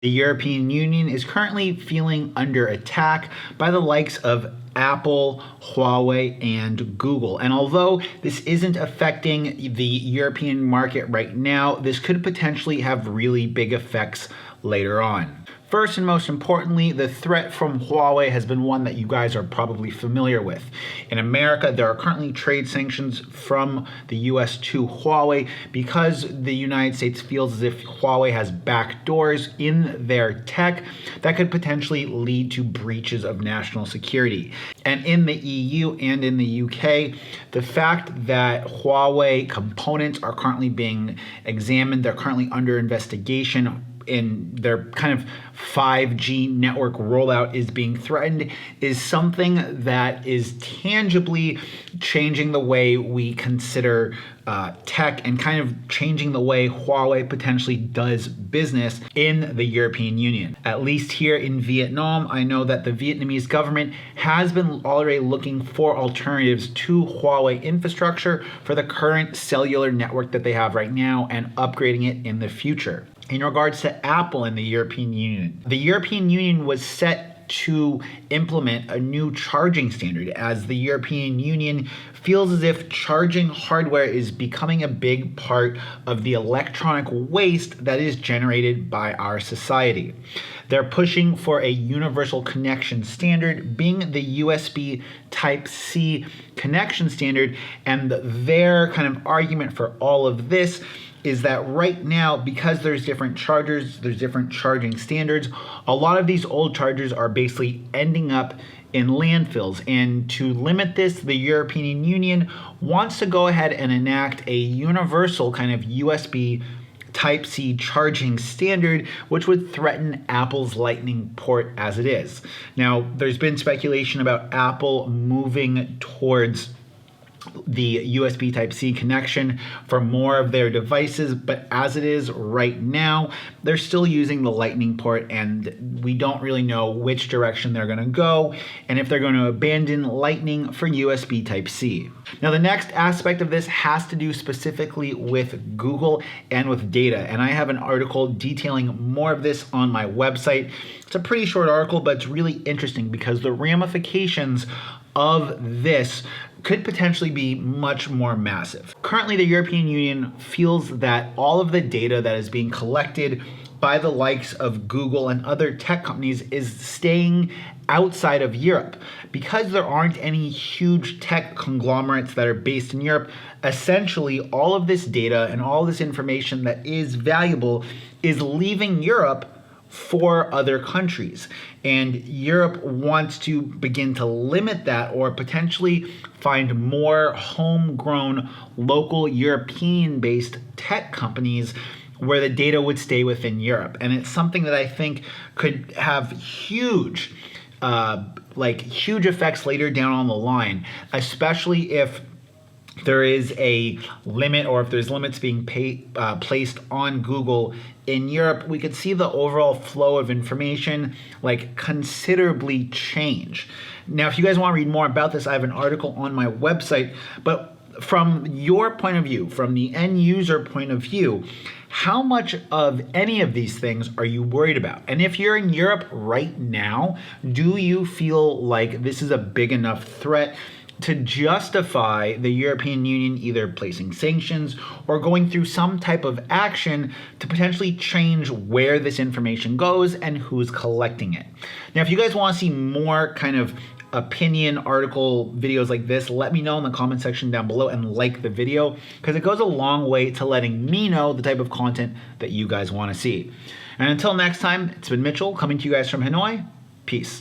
The European Union is currently feeling under attack by the likes of Apple, Huawei, and Google. And although this isn't affecting the European market right now, this could potentially have really big effects later on. First and most importantly, the threat from Huawei has been one that you guys are probably familiar with. In America, there are currently trade sanctions from the US to Huawei because the United States feels as if Huawei has backdoors in their tech that could potentially lead to breaches of national security. And in the EU and in the UK, the fact that Huawei components are currently being examined, they're currently under investigation, in their kind of 5G network rollout is being threatened, is something that is tangibly changing the way we consider tech and kind of changing the way Huawei potentially does business in the European Union. At least here in Vietnam, I know that the Vietnamese government has been already looking for alternatives to Huawei infrastructure for the current cellular network that they have right now and upgrading it in the future. In regards to Apple and the European Union, the European Union was set to implement a new charging standard as the European Union feels as if charging hardware is becoming a big part of the electronic waste that is generated by our society. They're pushing for a universal connection standard, being the USB Type-C connection standard, and their kind of argument for all of this is that right now, because there's different chargers, there's different charging standards, a lot of these old chargers are basically ending up in landfills. And to limit this, the European Union wants to go ahead and enact a universal kind of USB Type-C charging standard, which would threaten Apple's Lightning port as it is. Now, there's been speculation about Apple moving towards the USB Type-C connection for more of their devices, but as it is right now, they're still using the Lightning port, and we don't really know which direction they're going to go and if they're going to abandon Lightning for USB Type-C. Now, the next aspect of this has to do specifically with Google and with data, and I have an article detailing more of this on my website. It's a pretty short article, but it's really interesting because the ramifications of this could potentially be much more massive. Currently, the European Union feels that all of the data that is being collected by the likes of Google and other tech companies is staying outside of Europe. Because there aren't any huge tech conglomerates that are based in Europe, essentially all of this data and all this information that is valuable is leaving Europe for other countries. And Europe wants to begin to limit that or potentially find more homegrown, local European-based tech companies where the data would stay within Europe. And it's something that I think could have huge effects later down on the line, especially if there is a limit or if there's limits being placed on Google in Europe. We could see the overall flow of information considerably change. Now, if you guys want to read more about this, I have an article on my website, but from your point of view, from the end user point of view, how much of any of these things are you worried about? And if you're in Europe right now, do you feel like this is a big enough threat to justify the European Union either placing sanctions or going through some type of action to potentially change where this information goes and who's collecting it? Now, if you guys want to see more kind of opinion article videos like this, let me know in the comment section down below and like the video, because it goes a long way to letting me know the type of content that you guys want to see. And until next time, it's been Mitchell coming to you guys from Hanoi. Peace.